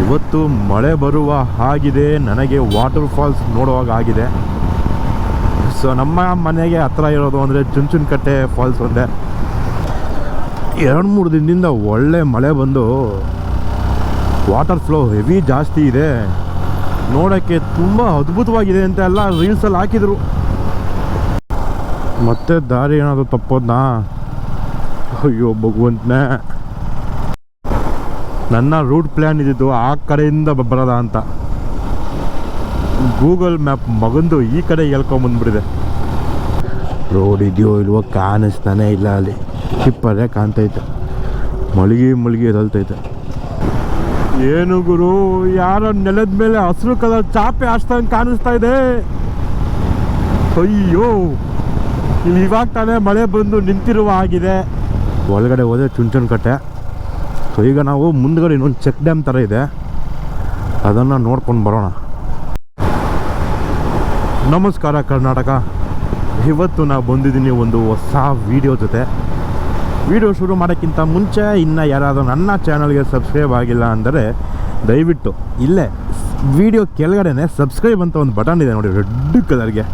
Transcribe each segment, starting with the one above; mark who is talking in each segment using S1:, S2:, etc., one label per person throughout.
S1: ಇವತ್ತು ಮಳೆ ಬರುವ ಹಾಗಿದೆ, ನನಗೆ ವಾಟರ್ ಫಾಲ್ಸ್ ನೋಡುವಾಗ ಆಗಿದೆ. ಸೊ ನಮ್ಮ ಮನೆಗೆ ಹತ್ರ ಇರೋದು ಅಂದರೆ ಚುಂಚನಕಟ್ಟೆ ಫಾಲ್ಸ್ ಒಂದೇ. 2-3 ದಿನದಿಂದ ಒಳ್ಳೆ ಮಳೆ ಬಂದು ವಾಟರ್ ಫ್ಲೋ ಹೆವಿ ಜಾಸ್ತಿ ಇದೆ, ನೋಡೋಕ್ಕೆ ತುಂಬ ಅದ್ಭುತವಾಗಿದೆ ಅಂತ ಎಲ್ಲ ರೀಲ್ಸಲ್ಲಿ ಹಾಕಿದರು. ಮತ್ತೆ ದಾರಿ ಏನಾದರೂ ತಪ್ಪೋದ್ನಾ? ಅಯ್ಯೋ ಭಗವಂತನೇ, ನನ್ನ ರೂಟ್ ಪ್ಲ್ಯಾನ್ ಇದ್ದಿದ್ದು ಆ ಕಡೆಯಿಂದ ಬರೋದ ಅಂತ ಗೂಗಲ್ ಮ್ಯಾಪ್ ಮಗಂದು ಈ ಕಡೆ ಹೇಳ್ಕೊಂಬಂದ್ಬಿಟ್ಟಿದೆ. ರೋಡ್ ಇದೆಯೋ ಇಲ್ವೋ ಕಾಣಿಸ್ತಾನೆ ಇಲ್ಲ, ಅಲ್ಲಿ ಚಿಪ್ಪರೇ ಕಾಣ್ತೈತೆ, ಮಳಿಗೆ ಎದಲ್ತೈತೆ. ಏನು ಗುರು, ಯಾರೋ ನೆಲದ ಮೇಲೆ ಹಸಿರು ಕಲರ್ ಚಾಪೆ ಹಾಸ್ದಂಗೆ ಕಾಣಿಸ್ತಾ ಇದೆ. ಅಯ್ಯೋ, ಇಲ್ಲಿ ಇವಾಗ ತಾನೇ ಮಳೆ ಬಂದು ನಿಂತಿರುವ ಆಗಿದೆ. ಒಳಗಡೆ ಹೋದರೆ ಚುಂಚನಕಟ್ಟೆ. ಸೊ ಈಗ ನಾವು ಮುಂದ್ಗಡೆ ಇನ್ನೊಂದು ಚೆಕ್ ಡ್ಯಾಮ್ ಥರ ಇದೆ, ಅದನ್ನು ನೋಡ್ಕೊಂಡು ಬರೋಣ. ನಮಸ್ಕಾರ ಕರ್ನಾಟಕ. ಇವತ್ತು ನಾವು ಬಂದಿದ್ದೀನಿ ಒಂದು ಹೊಸ ವಿಡಿಯೋ ಜೊತೆ. ವಿಡಿಯೋ ಶುರು ಮಾಡೋಕ್ಕಿಂತ ಮುಂಚೆ ಇನ್ನು ಯಾರಾದರೂ ನನ್ನ ಚಾನಲ್ಗೆ ಸಬ್ಸ್ಕ್ರೈಬ್ ಆಗಿಲ್ಲ ಅಂದರೆ ದಯವಿಟ್ಟು ಇಲ್ಲೇ ವಿಡಿಯೋ ಕೆಳಗಡೆ ಸಬ್ಸ್ಕ್ರೈಬ್ ಅಂತ ಒಂದು ಬಟನ್ ಇದೆ ನೋಡಿ, ರೆಡ್ ಕಲರ್ಗೆ,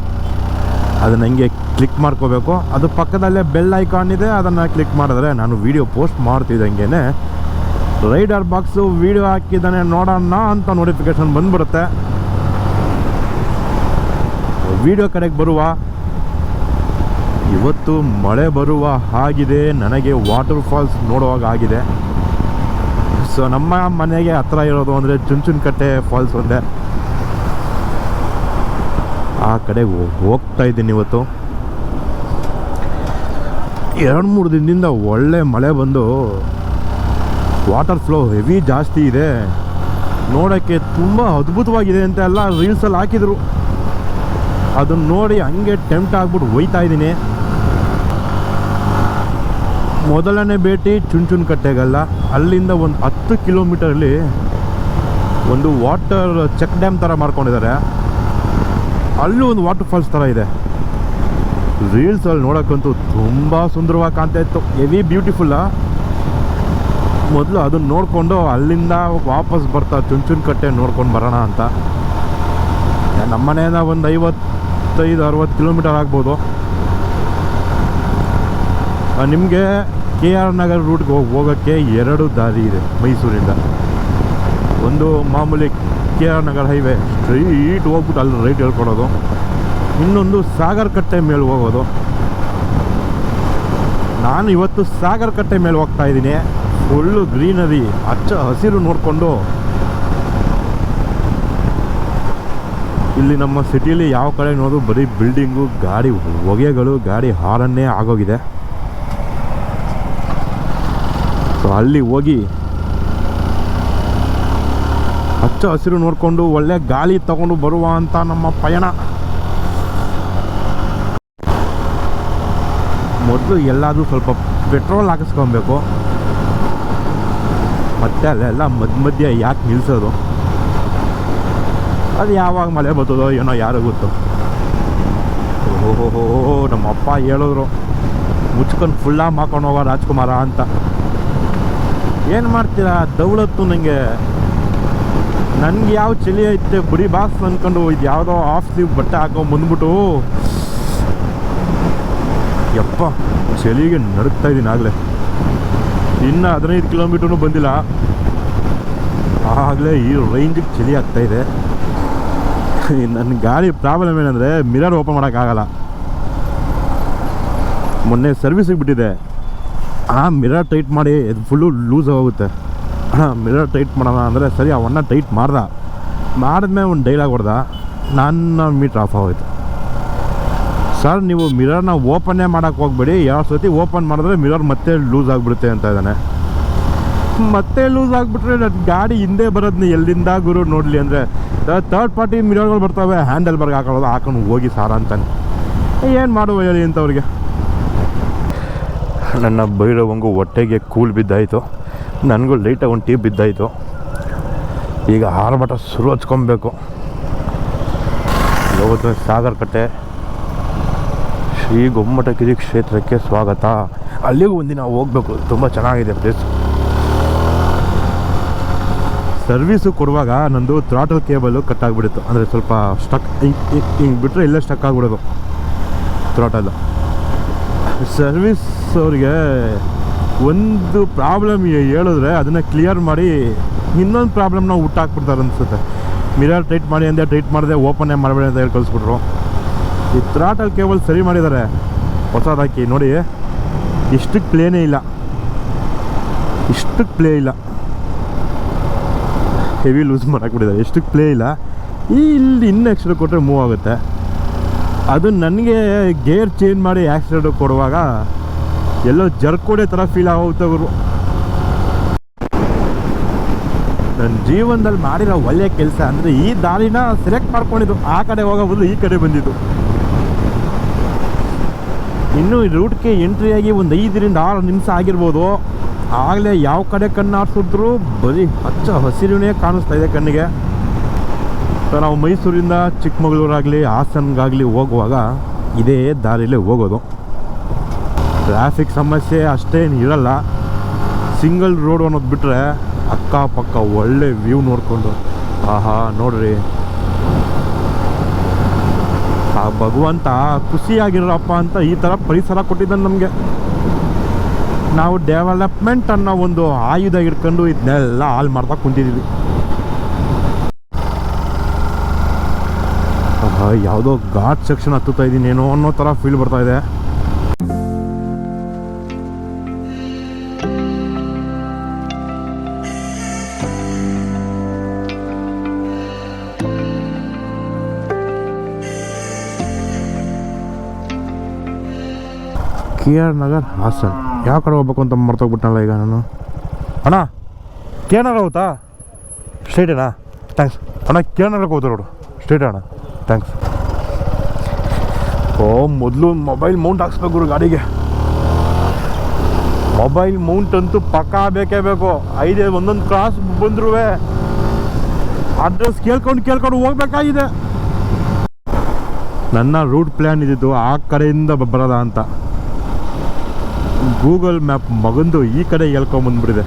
S1: ಅದನ್ನು ಹಂಗೆ ಕ್ಲಿಕ್ ಮಾಡ್ಕೋಬೇಕು. ಅದು ಪಕ್ಕದಲ್ಲೇ ಬೆಲ್ ಐಕಾನ್ ಇದೆ, ಅದನ್ನು ಕ್ಲಿಕ್ ಮಾಡಿದ್ರೆ ನಾನು ವಿಡಿಯೋ ಪೋಸ್ಟ್ ಮಾಡ್ತಿದ್ದಂಗೆ ರೈಡರ್ ಬಾಕ್ಸು ವಿಡಿಯೋ ಹಾಕಿದ್ದಾನೆ ನೋಡೋಣ ಅಂತ ನೋಟಿಫಿಕೇಷನ್ ಬಂದ್ಬಿಡುತ್ತೆ. ವಿಡಿಯೋ ಕಡೆಗೆ ಬರುವ, ಇವತ್ತು ಮಳೆ ಬರುವ ಹಾಗಿದೆ, ನನಗೆ ವಾಟರ್ ಫಾಲ್ಸ್ ನೋಡುವಾಗ ಆಗಿದೆ. ಸೊ ನಮ್ಮ ಮನೆಗೆ ಹತ್ರ ಇರೋದು ಅಂದರೆ ಚುಂಚನಕಟ್ಟೆ ಫಾಲ್ಸ್ ಒಂದೇ. ಆ ಕಡೆ ಹೋಗ್ತಾ ಇದ್ದೀನಿ ಇವತ್ತು. 2-3 ದಿನದಿಂದ ಒಳ್ಳೆ ಮಳೆ ಬಂದು ವಾಟರ್ ಫ್ಲೋ ಹೆವಿ ಜಾಸ್ತಿ ಇದೆ, ನೋಡೋಕ್ಕೆ ತುಂಬ ಅದ್ಭುತವಾಗಿದೆ ಅಂತ ಎಲ್ಲ ರೀಲ್ಸಲ್ಲಿ ಹಾಕಿದರು. ಅದನ್ನು ನೋಡಿ ಹಂಗೆ ಟೆಂಪ್ಟ್ ಆಗ್ಬಿಟ್ಟು ಹೋಯ್ತಾ ಇದ್ದೀನಿ. ಮೊದಲನೇ ಭೇಟಿ ಚುಂಚನಕಟ್ಟೆಗಲ್ಲ, ಅಲ್ಲಿಂದ ಒಂದು 10 ಕಿಲೋಮೀಟರಲ್ಲಿ ಒಂದು ವಾಟರ್ ಚೆಕ್ ಡ್ಯಾಮ್ ಥರ ಮಾಡ್ಕೊಂಡಿದ್ದಾರೆ. ಅಲ್ಲೂ ಒಂದು ವಾಟರ್ ಫಾಲ್ಸ್ ಥರ ಇದೆ. ರೀಲ್ಸಲ್ಲಿ ನೋಡೋಕ್ಕಂತೂ ತುಂಬ ಸುಂದರವಾಗಿ ಕಾಣ್ತಾ ಇತ್ತು, ಹೆವಿ ಬ್ಯೂಟಿಫುಲ್ಲ. ಮೊದಲು ಅದನ್ನು ನೋಡಿಕೊಂಡು ಅಲ್ಲಿಂದ ವಾಪಸ್ ಬರ್ತಾ ಚುಂಚನಕಟ್ಟೆ ನೋಡ್ಕೊಂಡು ಬರೋಣ ಅಂತ. ನಮ್ಮ ಮನೆಯಿಂದ ಒಂದು 55-60 ಕಿಲೋಮೀಟರ್ ಆಗ್ಬೋದು. ನಿಮಗೆ KR ನಗರ್ ರೂಟ್ಗೆ ಹೋಗೋಕ್ಕೆ 2 ದಾರಿ ಇದೆ ಮೈಸೂರಿಂದ. ಒಂದು ಮಾಮೂಲಿ KR ನಗರ್ ಹೈವೇ ಸ್ಟ್ರೈಟ್ ಹೋಗ್ಬಿಟ್ಟು ಅಲ್ಲಿ ರೈಟ್ ಹೇಳ್ಕೊಡೋದು, ಇನ್ನೊಂದು ಸಾಗರಕಟ್ಟೆ ಮೇಲೆ ಹೋಗೋದು. ನಾನು ಇವತ್ತು ಸಾಗರಕಟ್ಟೆ ಮೇಲೆ ಹೋಗ್ತಾ ಇದ್ದೀನಿ. ಫುಲ್ಲು ಗ್ರೀನರಿ, ಹಚ್ಚ ಹಸಿರು ನೋಡಿಕೊಂಡು. ಇಲ್ಲಿ ನಮ್ಮ ಸಿಟಿಲಿ ಯಾವ ಕಡೆ ನೋಡೋದು ಬರೀ ಬಿಲ್ಡಿಂಗು, ಗಾಡಿ ಹೊಗೆಗಳು, ಗಾಡಿ ಹಾರನ್ನೇ ಆಗೋಗಿದೆ. ಸೊ ಅಲ್ಲಿ ಹೋಗಿ ಹಚ್ಚ ಹಸಿರು ನೋಡಿಕೊಂಡು ಒಳ್ಳೆ ಗಾಳಿ ತಗೊಂಡು ಬರುವ ಅಂತ ನಮ್ಮ ಪಯಣ. ಮೊದಲು ಎಲ್ಲಾದರೂ ಸ್ವಲ್ಪ ಪೆಟ್ರೋಲ್ ಹಾಕಿಸ್ಕೊಬೇಕು, ಮತ್ತೆ ಅಲ್ಲೆಲ್ಲ ಮಧ್ಯೆ ಯಾಕೆ ನಿಲ್ಲಿಸೋದು? ಅದು ಯಾವಾಗ ಮಳೆ ಬರ್ತದೋ ಏನೋ ಯಾರು ಗೊತ್ತು. ಓಹೋ, ನಮ್ಮ ಅಪ್ಪ ಹೇಳಿದ್ರು ಮುಚ್ಕೊಂಡು ಫುಲ್ಲಾಗಿ ಮಾಡ್ಕೊಂಡು ಹೋಗೋ ರಾಜ್ಕುಮಾರ ಅಂತ. ಏನು ಮಾಡ್ತೀರಾ, ದೌಲತ್ತು ನನಗೆ ಯಾವ ಚಳಿ ಐತೆ ಬರೀ ಬಾಸ್ ಅಂದ್ಕೊಂಡು ಇದು ಯಾವುದೋ ಆಫ್ ಸ್ಲೀವ್ ಬಟ್ಟೆ ಹಾಕೊಂಡು ಬಂದ್ಬಿಟ್ಟು ಯಪ್ಪ ಚಳಿಗೆ ನಡುಕ್ತಾ ಇದ್ದೀನಿ. ಆಗಲೇ ಇನ್ನು 15 ಕಿಲೋಮೀಟ್ರೂ ಬಂದಿಲ್ಲ, ಆಗಲೇ ಈ ರೇಂಜಿಗೆ ಚಳಿ ಆಗ್ತಾಯಿದೆ. ನನ್ನ ಗಾಡಿ ಪ್ರಾಬ್ಲಮ್ ಏನಂದರೆ ಮಿರರ್ ಓಪನ್ ಮಾಡೋಕ್ಕಾಗಲ್ಲ. ಮೊನ್ನೆ ಸರ್ವಿಸಿಗೆ ಬಿಟ್ಟಿದೆ, ಆ ಮಿರರ್ ಟೈಟ್ ಮಾಡಿ ಇದು ಫುಲ್ಲು ಲೂಸ್ ಹೋಗುತ್ತೆ. ಮಿರರ್ ಟೈಟ್ ಮಾಡೋಣ ಅಂದರೆ ಸರಿ ಅವನ್ನ ಟೈಟ್ ಮಾಡಿದ್ಮೇಲೆ ಒಂದು ಡೈಲಾಗ್ ಹೊಡೆದ, ನನ್ನ ಮೀಟ್ರ್ ಆಫ್ ಆಗೋಯ್ತು. ಸರ್ ನೀವು ಮಿರರ್ನ ಓಪನ್ನೇ ಮಾಡೋಕ್ಕೆ ಹೋಗ್ಬೇಡಿ, 2 ಸತಿ ಓಪನ್ ಮಾಡಿದ್ರೆ ಮಿರರ್ ಮತ್ತೆ ಲೂಸ್ ಆಗಿಬಿಡುತ್ತೆ ಅಂತ ಇದ್ದಾನೆ. ಮತ್ತೆ ಲೂಸ್ ಆಗಿಬಿಟ್ರೆ ನನ್ನ ಗಾಡಿ ಹಿಂದೆ ಬರೋದನ್ನ ಎಲ್ಲಿಂದ ಗುರು ನೋಡಲಿ ಅಂದರೆ ಥರ್ಡ್ ಪಾರ್ಟಿ ಮಿರರ್ಗಳು ಬರ್ತವೆ, ಹ್ಯಾಂಡಲ್ ಬರ್ಗ್ ಹಾಕೊಂಡು ಹೋಗಿ ಸಾರ ಅಂತಾನೆ. ಏನು ಮಾಡುವ ಹೇಳಿ ಇಂಥವ್ರಿಗೆ. ನನ್ನ ಭೈರವಂಗೂ ಹೊಟ್ಟೆಗೆ ಕೂಲ್ ಬಿದ್ದಾಯಿತು, ನನಗೂ ಲೈಟಾಗಿ ಒಂದು ಟೀ ಬಿದ್ದಾಯಿತು. ಈಗ ಆರ್ಭಟ ಶುರು ಹಚ್ಕೊಬೇಕು. ಇವತ್ತು ಸಾಗರಕಟ್ಟೆ ಶ್ರೀ ಗೊಮ್ಮಟಗಿರಿ ಕ್ಷೇತ್ರಕ್ಕೆ ಸ್ವಾಗತ. ಅಲ್ಲಿಗೂ ಒಂದಿನ ಹೋಗಬೇಕು, ತುಂಬ ಚೆನ್ನಾಗಿದೆ ಪ್ಲೇಸ್. ಸರ್ವೀಸು ಕೊಡುವಾಗ ನಂದು ಥ್ರಾಟಲ್ ಕೇಬಲು ಕಟ್ ಆಗಿಬಿಡಿತ್ತು. ಅಂದರೆ ಸ್ವಲ್ಪ ಸ್ಟಕ್ ಹಿಂಗೆ ಬಿಟ್ಟರೆ ಇಲ್ಲೇ ಸ್ಟಕ್ ಆಗಿಬಿಡೋದು ಥ್ರಾಟಲ್. ಸರ್ವೀಸ್ ಅವ್ರಿಗೆ ಒಂದು ಪ್ರಾಬ್ಲಮ್ ಹೇಳಿದ್ರೆ ಅದನ್ನು ಕ್ಲಿಯರ್ ಮಾಡಿ ಇನ್ನೊಂದು ಪ್ರಾಬ್ಲಮ್ನ ಹುಟ್ಟಾಕ್ಬಿಡ್ತಾರೆ ಅನಿಸುತ್ತೆ. ಮಿರರ್ ಟೈಟ್ ಮಾಡಿ ಅಂದೆ ಟೈಟ್ ಮಾಡಿದೆ, ಓಪನ್ನೇ ಮಾಡಬೇಡಿ ಅಂತ ಹೇಳಿ ಕಳಿಸ್ಬಿಟ್ರು. ಈ ಥ್ರಾಟಲ್ ಕೇಬಲ್ ಸರಿ ಮಾಡಿದ್ದಾರೆ ಹೊಸದಾಕಿ ನೋಡಿ. ಇಷ್ಟಕ್ಕೆ ಪ್ಲೇನೇ ಇಲ್ಲ, ಇಷ್ಟಕ್ಕೆ ಪ್ಲೇ ಇಲ್ಲ, ಹೆವಿ ಲೂಸ್ ಮಾಡಾಕ್ಬಿಟ್ಟಿದ್ದಾರೆ. ಎಷ್ಟಕ್ಕೆ ಪ್ಲೇ ಇಲ್ಲ. ಇಲ್ಲಿ ಇನ್ನೂ ಎಕ್ಸ್ಟ್ರಾ ಕೊಟ್ಟರೆ ಮೂವ್ ಆಗುತ್ತೆ. ಅದು ನನಗೆ ಗೇರ್ ಚೇಂಜ್ ಮಾಡಿ ಆ್ಯಕ್ಸಿಡೆಂಟ್ ಕೊಡುವಾಗ ಎಲ್ಲೋ ಜರ್ಕೊಡೆ ಥರ ಫೀಲ್ ಆಗೋಗುತ್ತೆ ಅವರು. ನನ್ನ ಜೀವನದಲ್ಲಿ ಮಾಡಿರೋ ಒಳ್ಳೆಯ ಕೆಲಸ ಅಂದರೆ ಈ ದಾರಿನ ಸೆಲೆಕ್ಟ್ ಮಾಡ್ಕೊಂಡಿದ್ದು. ಆ ಕಡೆ ಹೋಗೋ ಬದಲು ಈ ಕಡೆ ಬಂದಿದ್ದು. ಇನ್ನೂ ಈ ರೂಟ್ಗೆ ಎಂಟ್ರಿಯಾಗಿ ಒಂದು 5ರಿಂದ 6 ನಿಮಿಷ ಆಗಿರ್ಬೋದು. ಆಗಲೇ ಯಾವ ಕಡೆ ಕಣ್ಣು ಆರಿಸಿದ್ರು ಬರೀ ಹಚ್ಚ ಹಸಿರಿನೇ ಕಾಣಿಸ್ತಾ ಇದೆ ಕಣ್ಣಿಗೆ. ನಾವು ಮೈಸೂರಿಂದ ಚಿಕ್ಕಮಗಳೂರಾಗಲಿ ಹಾಸನ್ಗಾಗಲಿ ಹೋಗುವಾಗ ಇದೇ ದಾರಿಲೇ ಹೋಗೋದು. ಟ್ರಾಫಿಕ್ ಸಮಸ್ಯೆ ಅಷ್ಟೇನು ಇರಲ್ಲ. ಸಿಂಗಲ್ ರೋಡ್ ಅನ್ನೋದು ಬಿಟ್ಟರೆ ಅಕ್ಕಪಕ್ಕ ಒಳ್ಳೆ ವ್ಯೂ ನೋಡಿಕೊಂಡು ಆಹಾ ನೋಡ್ರಿ, ಆ ಭಗವಂತ ಖುಷಿಯಾಗಿರಪ್ಪ ಅಂತ ಈ ಥರ ಪರಿಸರ ಕೊಟ್ಟಿದ್ದಾನೆ ನಮಗೆ. ನಾವು ಡೆವಲಪ್ಮೆಂಟ್ ಅನ್ನೋ ಒಂದು ಆಯುಧ ಹಿಡ್ಕೊಂಡು ಇದನ್ನೆಲ್ಲ ಹಾಳು ಮಾಡ್ತಾ ಕುಂತಿದ್ದೀವಿ. ಯಾವುದೋ ಘಾಟ್ ಸೆಕ್ಷನ್ ಹತ್ತುತ್ತಾ ಇದ್ದೀನಿ ಏನೋ ಅನ್ನೋ ಥರ ಫೀಲ್ ಬರ್ತಾ ಇದೆ. KR ನಗರ್ ಹಾಸನ್. ಯಾವ ಕಡೆ ಹೋಗ್ಬೇಕು ಅಂತ ಮರ್ತೋಗ್ಬಿಟ್ಟನಲ್ಲ ಈಗ ನಾನು. ಅಣ್ಣ KR ನಗರ ಹೋಗುತ್ತಾ? ಸ್ಟ್ರೈಟೇನಾ? ಥ್ಯಾಂಕ್ಸ್ ಅಣ್ಣ. KR ನಗರಕ್ಕೆ ಹೋಗ್ತಾ ರೋಡು ಸ್ಟ್ರೈಟ್ ಅಣ್ಣ, ಥ್ಯಾಂಕ್ಸ್. ಮೊದಲು ಮೊಬೈಲ್ ಮೌಂಟ್ ಹಾಕ್ಸ್ಬೇಕು ಗಾಡಿಗೆ. ಮೊಬೈಲ್ ಮೌಂಟ್ ಅಂತೂ ಪಕ್ಕಾ ಬೇಕೇ ಬೇಕು. ಒಂದೊಂದು ಕ್ರಾಸ್ ಬಂದ್ರೂ ಅಡ್ರೆಸ್ ಕೇಳ್ಕೊಂಡು ಹೋಗ್ಬೇಕಾಗಿದೆ. ನನ್ನ ರೂಟ್ ಪ್ಲ್ಯಾನ್ ಇದ್ದಿದ್ದು ಆ ಕಡೆಯಿಂದ ಬರೋದ ಅಂತ. ಗೂಗಲ್ ಮ್ಯಾಪ್ ಮಗಂದು ಈ ಕಡೆ ಹೇಳ್ಕೊಂಬಂದ್ಬಿಟ್ಟಿದೆ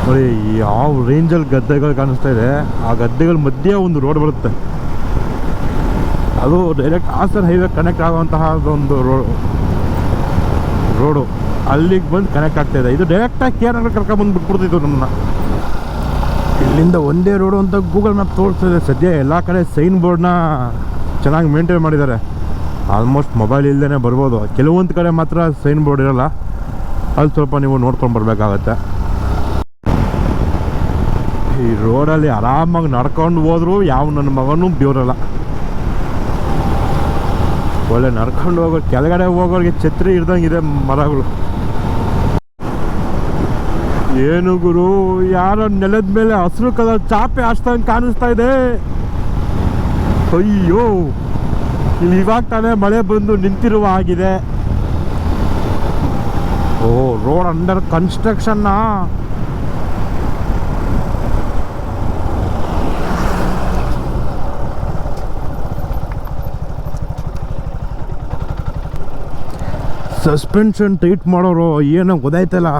S1: ನೋಡಿ. ಯಾವ ರೇಂಜಲ್ಲಿ ಗದ್ದೆಗಳು ಕಾಣಿಸ್ತಾ ಇದೆ, ಆ ಗದ್ದೆಗಳ ಮಧ್ಯೆ ಒಂದು ರೋಡ್ ಬರುತ್ತೆ. ಅದು ಡೈರೆಕ್ಟ್ ಹಾಸನ್ ಹೈವೇ ಕನೆಕ್ಟ್ ಆಗುವಂತಹ ಒಂದು ರೋಡು ಅಲ್ಲಿಗೆ ಬಂದು ಕನೆಕ್ಟ್ ಆಗ್ತಾ ಇದೆ. ಇದು ಡೈರೆಕ್ಟಾಗಿ KR ನಗರ ಕರ್ಕೊಂಡ್ಬಂದು ಬಿಟ್ಬಿಡ್ತಿತ್ತು ನಮ್ಮನ್ನ. ಇಲ್ಲಿಂದ ಒಂದೇ ರೋಡು ಅಂತ ಗೂಗಲ್ ಮ್ಯಾಪ್ ತೋರಿಸ್ತಿದೆ. ಸದ್ಯ ಎಲ್ಲ ಕಡೆ ಸೈನ್ ಬೋರ್ಡ್ನ ಚೆನ್ನಾಗಿ ಮೇಂಟೈನ್ ಮಾಡಿದ್ದಾರೆ. ಆಲ್ಮೋಸ್ಟ್ ಮೊಬೈಲ್ ಇಲ್ಲದೇ ಬರ್ಬೋದು. ಕೆಲವೊಂದು ಕಡೆ ಮಾತ್ರ ಸೈನ್ ಬೋರ್ಡ್ ಇರೋಲ್ಲ, ಅಲ್ಲಿ ಸ್ವಲ್ಪ ನೀವು ನೋಡ್ಕೊಂಡು ಬರಬೇಕಾಗತ್ತೆ. ಈ ರೋಡಲ್ಲಿ ಆರಾಮಾಗಿ ನಡ್ಕೊಂಡು ಹೋದ್ರು ಯಾವ ನನ್ನ ಮಗನೂ ಬೇವರಲ್ಲ. ಒಳ್ಳೆ ನಡ್ಕೊಂಡು ಹೋಗೋ ಕೆಳಗಡೆ ಹೋಗೋರಿಗೆ ಛತ್ರಿ ಇರ್ದಂಗಿದೆ ಮರಗಳು. ಏನು ಗುರು, ಯಾರೋ ನೆಲದ ಮೇಲೆ ಹಸಿರು ಕಲರ್ ಚಾಪೆ ಹಾಸ್ದಂಗೆ ಕಾಣಿಸ್ತಾ ಇದೆ. ಅಯ್ಯೋ, ಇಲ್ಲಿ ಇವಾಗ ತಾನೇ ಮಳೆ ಬಂದು ನಿಂತಿರುವ ಆಗಿದೆ. ಓ, ರೋಡ್ ಅಂಡರ್ ಕನ್ಸ್ಟ್ರಕ್ಷನ್ನ. ಸಸ್ಪೆನ್ಷನ್ ಟೈಟ್ ಮಾಡೋರು ಏನೋ ಗೊತ್ತಾಯ್ತಲ್ಲ.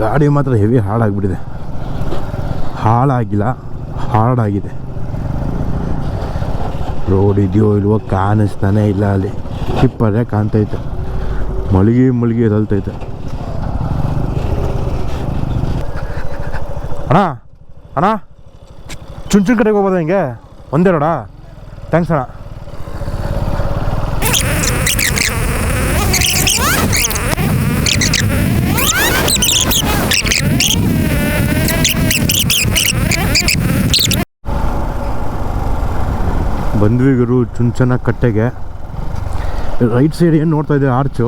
S1: ಗಾಡಿ ಮಾತ್ರ ಹೆವಿ ಹಾಳಾಗಿಬಿಟ್ಟಿದೆ. ಹಾಳಾಗಿಲ್ಲ, ಹಾರ್ಡಾಗಿದೆ. ರೋಡ್ ಇದೆಯೋ ಇಲ್ವೋ ಕಾಣಿಸ್ತಾನೆ ಇಲ್ಲ. ಅಲ್ಲಿ ಚಿಪ್ಪರೇ ಕಾಣ್ತೈತೆ, ಮಲ್ಗಿ ಎದಲ್ತೈತೆ. ಅಣ್ಣ ಚುಂಚುನ್ ಕಡೆಗೆ ಹೋಗೋದ ಹಿಂಗೆ ಒಂದೇ ರೋಡಾ? ಥ್ಯಾಂಕ್ಸ್ ಅಣ್ಣ. ಬಂದ್ವಿ ಗುರು ಚುಂಚನ ಕಟ್ಟೆಗೆ. ರೈಟ್ ಸೈಡ್ ಏನು ನೋಡ್ತಾ ಇದ್ದೀವಿ ಆರ್ಚು,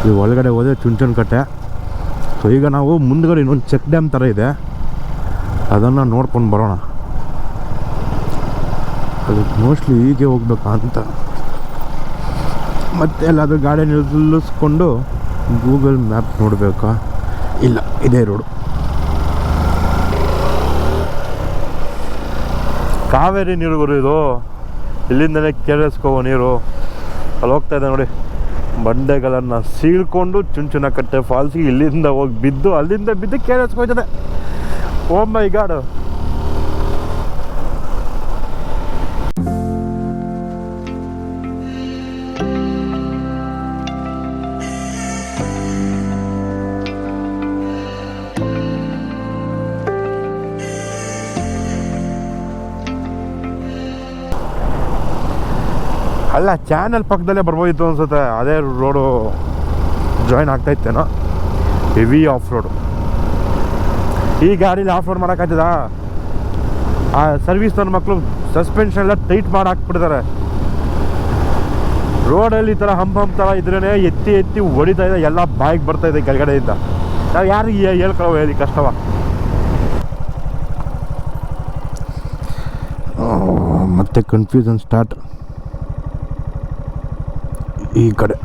S1: ಇದು ಒಳಗಡೆ ಹೋದರೆ ಚುಂಚನ ಕಟ್ಟೆ. ಸೊ ಈಗ ನಾವು ಮುಂದ್ಗಡೆ ಇನ್ನೊಂದು ಚೆಕ್ ಡ್ಯಾಮ್ ಥರ ಇದೆ, ಅದನ್ನು ನೋಡ್ಕೊಂಡು ಬರೋಣ. ಅದಕ್ಕೆ ಮೋಸ್ಟ್ಲಿ ಹೀಗೆ ಹೋಗ್ಬೇಕಾ ಅಂತ. ಮತ್ತೆ ಎಲ್ಲಾದರೂ ಗಾಡಿ ನಿಲ್ಲಿಸ್ಕೊಂಡು ಗೂಗಲ್ ಮ್ಯಾಪ್ ನೋಡಬೇಕಾ? ಇಲ್ಲ, ಇದೇ ರೋಡು. ಕಾವೇರಿ ನೀರು ಗುರು ಇದು. ಇಲ್ಲಿಂದಲೇ KRSಗೆ ಹೋಗೋ ನೀರು. ಅಲ್ಲಿ ಹೋಗ್ತಾ ಇದೆ ನೋಡಿ. ಬಂಡೆಗಳನ್ನು ಸೀಳ್ಕೊಂಡು ಚುಂಚುನಕಟ್ಟೆ ಫಾಲ್ಸಿಗೆ ಇಲ್ಲಿಂದ ಹೋಗಿ ಬಿದ್ದು ಅಲ್ಲಿಂದ ಬಿದ್ದು KRS ಹೋಯ್ತದೆ. Oh my god. ಅಲ್ಲ, ಚಾನಲ್ ಪಕ್ಕದಲ್ಲೇ ಬರ್ಬೋದಿತ್ತು ಅನ್ಸುತ್ತೆ. ಅದೇ ರೋಡು ಜಾಯಿನ್ ಆಗ್ತಾಯಿತ್ತೇನೋ. Heavy off road. ಈ ಗಾಡೀಲಿ ಆಫ್ ರೋಡ್ ಮಾಡೋಕ್ಕಾಗ್ತದ? ಆ ಸರ್ವಿಸ್ ನನ್ನ ಮಕ್ಕಳು ಸಸ್ಪೆನ್ಷನ್ ಎಲ್ಲ ಟೈಟ್ ಮಾಡಿ ಹಾಕ್ಬಿಡ್ತಾರೆ. ರೋಡಲ್ಲಿ ಈ ಥರ ಹಂಪ್ ಥರ ಇದ್ರೇ ಎತ್ತಿ ಹೊಡಿತಾ ಇದೆ, ಎಲ್ಲ ಬಾಯಿಗೆ ಬರ್ತಾಯಿದೆ ಕೆಳಗಡೆಯಿಂದ. ನಾವು ಯಾರಿಗೆ ಹೇಳ್ಕೊಳ್ಳೋ ಹೇಳಿ, ಕಷ್ಟವ. ಮತ್ತೆ ಕನ್ಫ್ಯೂಷನ್ ಸ್ಟಾರ್ಟ್. ಈ ಕಡೆ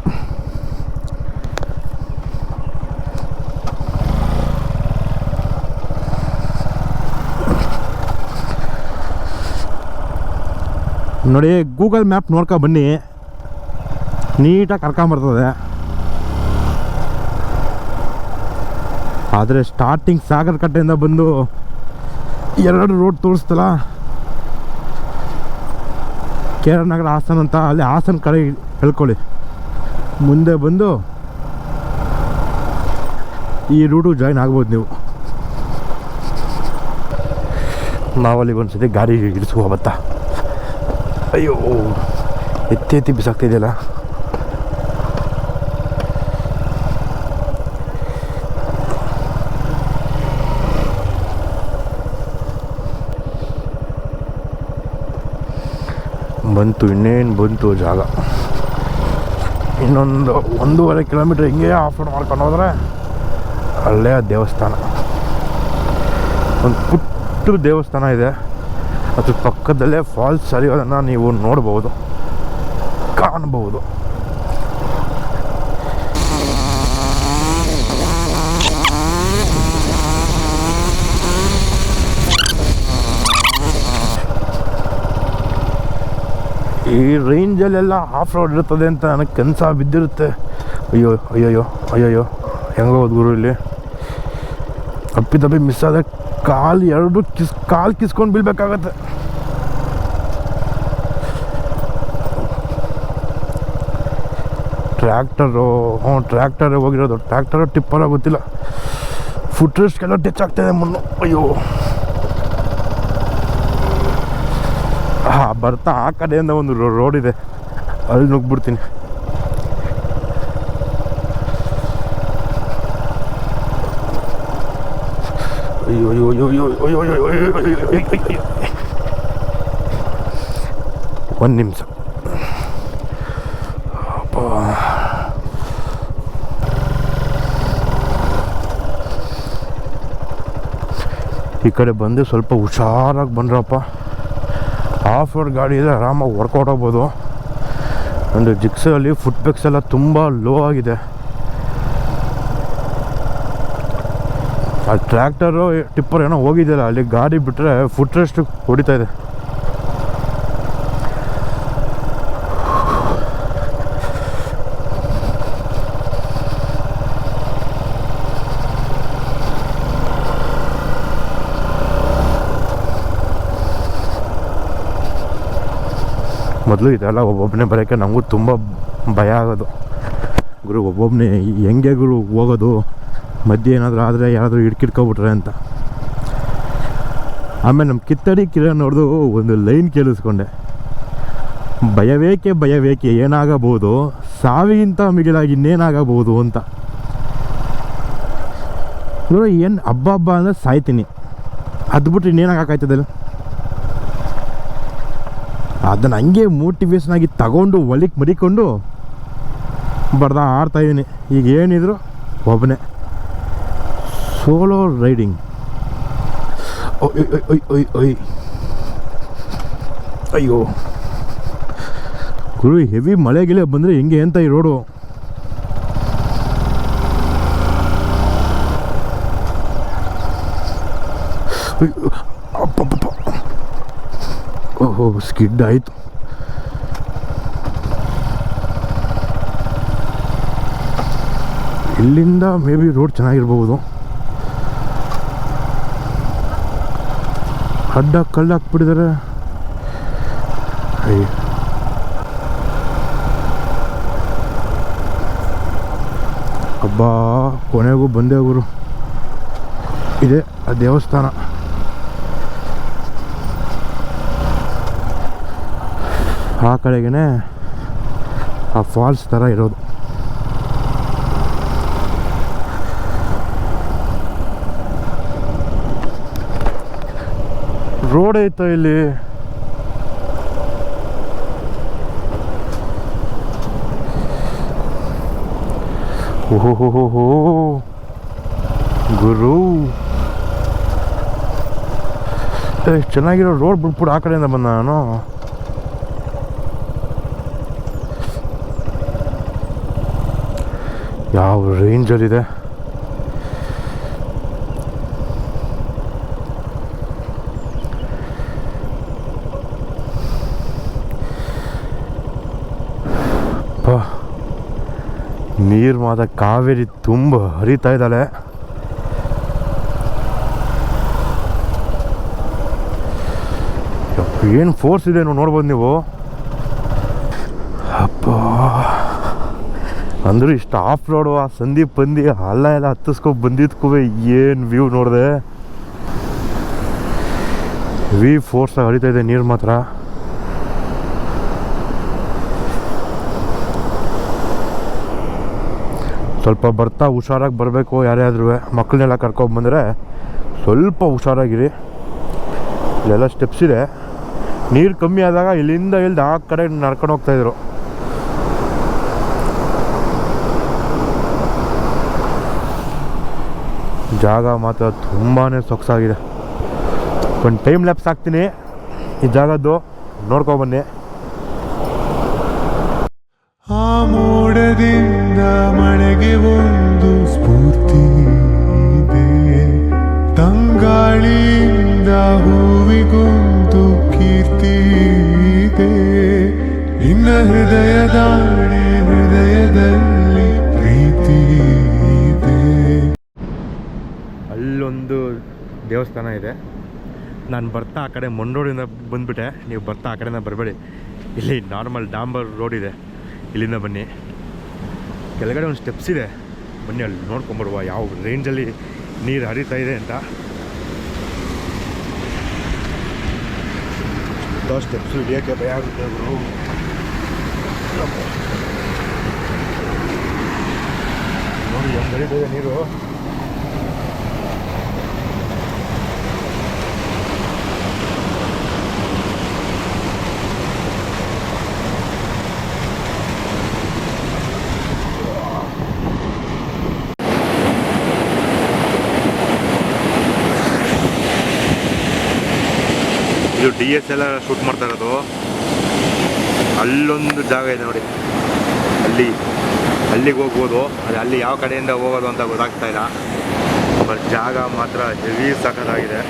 S1: ನೋಡಿ, ಗೂಗಲ್ ಮ್ಯಾಪ್ ನೋಡ್ಕೊ ಬನ್ನಿ, ನೀಟಾಗಿ ಕರ್ಕೊಂಬರ್ತದೆ. ಆದರೆ ಸ್ಟಾರ್ಟಿಂಗ್ ಸಾಗರಕಟ್ಟೆಯಿಂದ ಬಂದು 2 ರೋಡ್ ತೋರಿಸ್ತಲ್ಲ, KR ನಗರ ಹಾಸನ ಅಂತ. ಅಲ್ಲಿ ಹಾಸನ ಕಡೆ ಹೇಳ್ಕೊಳ್ಳಿ. ಮುಂದೆ ಬಂದು ಈ ರೂಟು ಜಾಯಿನ್ ಆಗ್ಬೋದು ನೀವು. ನಾವಲ್ಲಿಗೆ ಒಂದ್ಸತಿ ಗಾಡಿ ಇಳಿಸುವ ಬತ್ತಾ. ಅಯ್ಯೋ, ಎತ್ತಿ ಬಿಸಾಕ್ತಿದೆಯಲ್ಲ. ಇನ್ನೇನು ಬಂತು ಜಾಗ. ಇನ್ನೊಂದು 1.5 ಕಿಲೋಮೀಟ್ರ್ ಹಿಂಗೆ ಆಫ್ ರೋಡ್ ಮಾಡ್ಕೊಂಡು ಹೋದರೆ ಅಲ್ಲೇ ದೇವಸ್ಥಾನ. ಒಂದು ಪುಟ್ಟ ದೇವಸ್ಥಾನ ಇದೆ, ಅದ್ರ ಪಕ್ಕದಲ್ಲೇ ಫಾಲ್ಸ್ ಹರಿಯೋದನ್ನು ನೀವು ನೋಡ್ಬೋದು, ಕಾಣ್ಬೋದು. ಈ ರೇಂಜಲ್ಲೆಲ್ಲ ಆಫ್ ರೋಡ್ ಇರ್ತದೆ ಅಂತ ನನಗೆ ಕನಸ ಬಿದ್ದಿರುತ್ತೆ. ಅಯ್ಯೋ ಹೆಂಗೋದು ಗುರು. ಇಲ್ಲಿ ತಪ್ಪಿ ಮಿಸ್ ಆದರೆ ಕಾಲು ಕಿಸ್ಕೊಂಡು ಬೀಳ್ಬೇಕಾಗತ್ತೆ. ಟ್ರ್ಯಾಕ್ಟರೇ ಹೋಗಿರೋದು. ಟ್ರ್ಯಾಕ್ಟರ್ ಟಿಪ್ಪರ ಗೊತ್ತಿಲ್ಲ. ಫುಟ್ ರೆಸ್ಟ್ಗೆಲ್ಲ ಟಚ್ ಆಗ್ತಾಯಿದೆ ಮುನ್ನು. ಅಯ್ಯೋ, ಬರ್ತಾ ಆ ಕಡೆಯಿಂದ ಒಂದು ರೋಡ್ ಇದೆ, ಅಲ್ಲಿ ನುಗ್ಬಿಡ್ತೀನಿ. ಒಂದು ನಿಮಿಷ. ಈ ಕಡೆ ಬಂದು ಸ್ವಲ್ಪ ಹುಷಾರಾಗಿ ಬಂದ್ರಪ್ಪ. ಆಫ್ ರೋಡ್ ಗಾಡಿ ಇದೆ, ಆರಾಮಾಗಿ ವರ್ಕೌಟ್ ಆಗ್ಬೋದು. ಒಂದು ಜಿಕ್ಸಲ್ಲಿ ಫುಟ್ ಬ್ರೇಕ್ಸ್ ಎಲ್ಲ ತುಂಬ ಲೋ ಆಗಿದೆ. ಆ ಟ್ರ್ಯಾಕ್ಟರು ಟಿಪ್ಪರ್ ಏನೋ ಹೋಗಿದೆಯಲ್ಲ, ಅಲ್ಲಿ ಗಾಡಿ ಬಿಟ್ಟರೆ ಫುಟ್ ರೆಸ್ಟ್ ಹೊಡಿತಾ ಇದೆ. ಮೊದಲು ಇದೆಲ್ಲ ಒಬ್ಬೊಬ್ಬನೇ ಬರೋಕ್ಕೆ ನಮಗೂ ತುಂಬ ಭಯ ಆಗೋದು. ಗುರು ಒಬ್ಬೊಬ್ಬನೇ ಹೆಂಗೆ ಗುರು ಹೋಗೋದು, ಮಧ್ಯೆ ಏನಾದರೂ ಆದರೆ ಯಾರಾದರೂ ಹಿಡ್ಕಿಡ್ಕೊಬಿಟ್ರೆ ಅಂತ. ಆಮೇಲೆ ನಮ್ಮ ಕಿತ್ತಡಿ ಕಿರಣ್ ನೋಡ್ದು ಒಂದು ಲೈನ್ ಕೇಳಿಸ್ಕೊಂಡೆ, ಭಯವೇಕೆ ಏನಾಗಬಹುದು, ಸಾವಿಗಿಂತ ಮಿಗಿಲಾಗಿ ಇನ್ನೇನಾಗಬಹುದು ಅಂತ. ಗುರು ಏನು ಹಬ್ಬ ಅಂದರೆ ಸಾಯ್ತೀನಿ, ಅದು ಬಿಟ್ಟು ಇನ್ನೇನಾಗಕ್ಕಾಯ್ತದಲ್ಲ. ಅದನ್ನು ಹಂಗೆ ಮೋಟಿವೇಶನ್ ಆಗಿ ತಗೊಂಡು ಒಲಿಗೆ ಮಡಿಕೊಂಡು ಆಡ್ತಾಯಿದ್ದೀನಿ. ಈಗ ಏನಿದ್ರು ಒಬ್ಬನೇ ಸೋಲೋ ರೈಡಿಂಗ್. ಅಯ್ಯೋ ಗುರು, ಹೆವಿ ಮಳೆಗಿಲೆ ಬಂದರೆ ಹೆಂಗೆ ಅಂತ ಈ ರೋಡು. ಅಪ್ಪಪ್ಪ, ಓಹೋ ಸ್ಕಿಡ್ ಆಯಿತು. ಇಲ್ಲಿಂದ ಮೇ ಬಿ ರೋಡ್ ಚೆನ್ನಾಗಿರ್ಬೋದು. ಅಡ್ಡ ಕಲ್ಲು ಹಾಕ್ಬಿಟ್ಟಿದ್ದಾರೆ. ಹಬ್ಬ ಕೊನೆಗೂ ಬಂದೆ ಗುರು. ಇದೆ ಆ ದೇವಸ್ಥಾನ. ಆ ಕಡೆಗೇ ಆ ಫಾಲ್ಸ್ ಥರ ಇರೋದು. ರೋಡ್ ಐತ ಇಲ್ಲಿ. ಓಹೋ ಗುರು, ಎಷ್ಟು ಚೆನ್ನಾಗಿರೋ ರೋಡ್ ಬಿಟ್ಬಿಟ್ಟು ಆ ಕಡೆಯಿಂದ ಬಂದ ನಾನು. ಯಾವ ರೇಂಜಲ್ಲಿದೆ. ನೀರು ಮಾತ್ರ ಕಾವೇರಿ ತುಂಬ ಹರಿತಾ ಇದ್ದಾಳೆ. ಏನು ಫೋರ್ಸ್ ಇದೆ ನೋಡ್ಬೋದು ನೀವು. ಅಪ್ಪ ಅಂದರೂ ಇಷ್ಟು ಆಫ್ ರೋಡು ಆ ಸಂಧಿ ಪಂದಿ ಅಲ್ಲ ಎಲ್ಲ ಹತ್ತಿಸ್ಕೊಂಡು ಬಂದಿದ್ಕೂ ಏನು ವ್ಯೂ ನೋಡಿದೆ. ವಿ ಫೋರ್ಸಾಗಿ ಹರಿತಾ ಇದೆ ನೀರು ಮಾತ್ರ. ಸ್ವಲ್ಪ ಬರ್ತಾ ಹುಷಾರಾಗಿ ಬರಬೇಕು. ಯಾರೇ ಆದ್ರೂ ಮಕ್ಕಳನ್ನೆಲ್ಲ ಕರ್ಕೊಂಡ್ಬಂದರೆ ಸ್ವಲ್ಪ ಹುಷಾರಾಗಿರಿ. ಇಲ್ಲೆಲ್ಲ ಸ್ಟೆಪ್ಸ್ ಇದೆ. ನೀರು ಕಮ್ಮಿ ಆದಾಗ ಇಲ್ಲಿಂದ ಆ ಕಡೆ ನಡ್ಕೊಂಡು ಹೋಗ್ತಾಯಿದ್ರು. ಜಾಗ ಮಾತ್ರ ತುಂಬಾ ಸೊಗಸಾಗಿದೆ. ಒಂದು ಟೈಮ್ ಲ್ಯಾಪ್ಸ್ ಹಾಕ್ತೀನಿ ಈ ಜಾಗದ್ದು, ನೋಡ್ಕೊಬನ್ನಿ.
S2: ಆ ಮೋಡದಿಂದ ಮಳೆಗೆ ಒಂದು ಸ್ಫೂರ್ತಿ ಇದೆ, ತಂಗಾಳಿಯಿಂದ ಹೂವಿಗೊಂದು ಕೀರ್ತಿ ಇದೆ, ನಿನ್ನ ಹೃದಯದಲ್ಲಿ ಪ್ರೀತಿ ಇದೆ.
S1: ಅಲ್ಲೊಂದು ದೇವಸ್ಥಾನ ಇದೆ. ನಾನು ಬರ್ತಾ ಆ ಕಡೆ ಮಂಡೋಡಿಂದ ಬಂದುಬಿಟ್ಟೆ. ನೀವು ಬರ್ತಾ ಆ ಕಡೆಯಿಂದ ಬರಬೇಡಿ. ಇಲ್ಲಿ ನಾರ್ಮಲ್ ಡಾಂಬರ್ ರೋಡ್ ಇದೆ, ಇಲ್ಲಿಂದ ಬನ್ನಿ. ಕೆಳಗಡೆ ಒಂದು ಸ್ಟೆಪ್ಸ್ ಇದೆ, ಬನ್ನಿ ಅಲ್ಲಿ ನೋಡ್ಕೊಂಬರುವ ಯಾವ ರೇಂಜಲ್ಲಿ ನೀರು ಹರಿತಾ ಇದೆ ಅಂತ. ಸ್ಟೆಪ್ಸು ಹಿಡಿಯೋಕ್ಕೆ ಭಯ ಆಗುತ್ತೆ ಅವರು. ನೋಡಿ ಹೆಂಗೆ ಹರಿತಾ ಇದೆ ನೀರು. ಇದು DSLR ಶೂಟ್ ಮಾಡ್ತಾ ಇರೋದು. ಅಲ್ಲೊಂದು ಜಾಗ ಇದೆ ನೋಡಿ, ಅಲ್ಲಿಗೆ ಹೋಗ್ಬೋದು. ಅದು ಅಲ್ಲಿ ಯಾವ ಕಡೆಯಿಂದ ಹೋಗೋದು ಅಂತ ಗೊತ್ತಾಗ್ತಾ ಇಲ್ಲ. ಬಟ್ ಜಾಗ ಮಾತ್ರ ಹೆವಿ ಸಖತ್ತಾಗಿದೆ.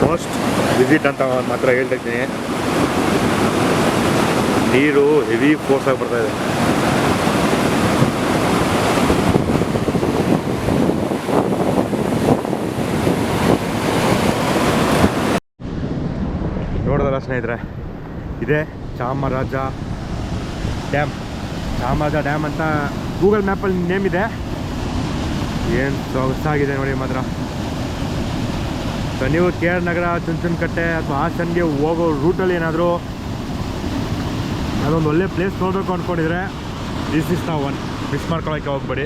S1: ಮೋಸ್ಟ್ ವಿಸಿಟ್ ಅಂತ ಮಾತ್ರ ಹೇಳ್ತಾ ಇದ್ದೀನಿ. ನೀರು ಹೆವಿ ಫೋರ್ಸಾಗಿ ಬರ್ತಾ ಇದೆ. ನೋಡೋದಲ್ಲ ಸ್ನೇಹಿತರೆ, ಇದೇ ಚಾಮರಾಜ ಡ್ಯಾಮ್. ಚಾಮರಾಜ ಡ್ಯಾಮ್ ಅಂತ ಗೂಗಲ್ ಮ್ಯಾಪಲ್ಲಿ ನೇಮ್ ಇದೆ. ಏನು ಸೊಗಸಾಗಿದೆ ನೋಡಿ ಮಾತ್ರ. ಸೊ ನೀವು KR ನಗರ, ಚುಂಚನಕಟ್ಟೆ ಅಥವಾ ಹಾಸನ್ಗೆ ಹೋಗೋ ರೂಟಲ್ಲಿ ಏನಾದರೂ ಅದೊಂದು ಒಳ್ಳೆ ಪ್ಲೇಸ್ ನೋಡಬೇಕು ಅಂದ್ಕೊಂಡಿದ್ರೆ this is the one. Miss ಮಾಡ್ಕೊಳ್ಳೋಕ್ಕೆ ಹೋಗ್ಬೇಡಿ.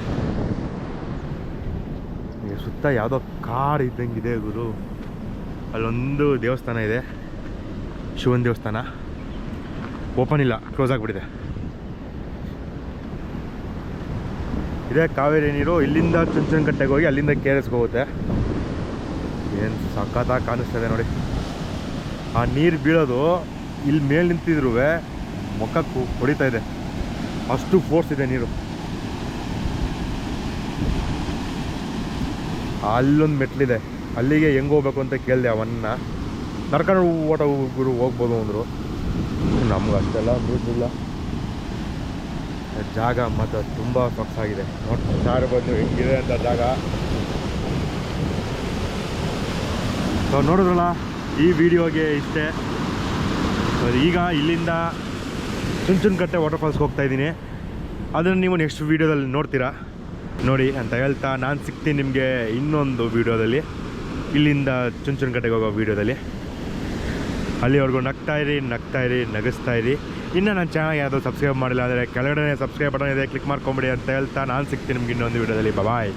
S1: ಈಗ ಸುತ್ತ ಯಾವುದೋ ಕಾಡು ಇದ್ದಂಗಿದೆ ಗುರು. ಅಲ್ಲೊಂದು ದೇವಸ್ಥಾನ ಇದೆ, ಶಿವನ ದೇವಸ್ಥಾನ. ಓಪನ್ ಇಲ್ಲ, ಕ್ಲೋಸ್ ಆಗಿಬಿಟ್ಟಿದೆ. ಇದೇ ಕಾವೇರಿ ನೀರು. ಇಲ್ಲಿಂದ ಚುಂಚನಕಟ್ಟೆಗೆ ಹೋಗಿ ಅಲ್ಲಿಂದ KRSಗೆ ಹೋಗುತ್ತೆ. ಏನು ಸಖತ್ತಾಗಿ ಕಾಣಿಸ್ತದೆ ನೋಡಿ. ಆ ನೀರು ಬೀಳೋದು ಇಲ್ಲಿ ಮೇಲೆ ನಿಂತಿದ್ರು ಮುಖಕ್ಕೆ ಹೊಡಿತಾ ಇದೆ, ಅಷ್ಟು ಫೋರ್ಸ್ ಇದೆ ನೀರು. ಅಲ್ಲೊಂದು ಮೆಟ್ಲಿದೆ, ಅಲ್ಲಿಗೆ ಹೆಂಗೆ ಹೋಗ್ಬೇಕು ಅಂತ ಕೇಳಿದೆ ಅವನ್ನ. ನಡ್ಕೊಂಡು ಗುರು ಹೋಗ್ಬೋದು ಅಂದರು. ನಮ್ಗೆ ಅಷ್ಟೆಲ್ಲ ಬಿಡಲಿಲ್ಲ. ಜಾಗ ಮಾತ್ರ ತುಂಬ ಸೊಗಸಾಗಿದೆ. ನೋಡಿ ಬಂದು ಹೆಂಗಿದೆ ಅಂತ ಜಾಗ. ಸೊ ನೋಡಿದ್ರಲ್ಲ, ಈ ವಿಡಿಯೋಗೆ ಇಷ್ಟೇ. ಈಗ ಇಲ್ಲಿಂದ ಚುಂಚನಕಟ್ಟೆ ವಾಟರ್ಫಾಲ್ಸ್ಗೆ ಹೋಗ್ತಾಯಿದ್ದೀನಿ. ಅದನ್ನು ನೀವು ನೆಕ್ಸ್ಟ್ ವೀಡಿಯೋದಲ್ಲಿ ನೋಡ್ತೀರಾ. ನೋಡಿ ಅಂತ ಹೇಳ್ತಾ ನಾನು ಸಿಗ್ತೀನಿ ನಿಮಗೆ ಇನ್ನೊಂದು ವೀಡಿಯೋದಲ್ಲಿ, ಇಲ್ಲಿಂದ ಚುಂಚನಕಟ್ಟೆಗೆ ಹೋಗೋ ವೀಡಿಯೋದಲ್ಲಿ. ಅಲ್ಲಿವರೆಗೂ ನಗ್ತಾಯಿರಿ, ನಗಿಸ್ತಾಯಿರಿ. ಇನ್ನು ನನ್ನ ಚಾನಲ್ ಯಾವುದು ಸಬ್ಸ್ಕ್ರೈಬ್ ಮಾಡಿಲ್ಲ ಅಂದರೆ ಕೆಳಗಡೆ ಸಬ್ಸ್ಕ್ರೈಬ್ ಬಟನ್ ಇದೆ, ಕ್ಲಿಕ್ ಮಾಡ್ಕೊಂಬಿಡಿ ಅಂತ ಹೇಳ್ತಾ ನಾನು ಸಿಗ್ತೀನಿ ನಿಮ್ಗೆ ಇನ್ನೊಂದು ವೀಡಿಯೋದಲ್ಲಿ. ಬಾಯ್.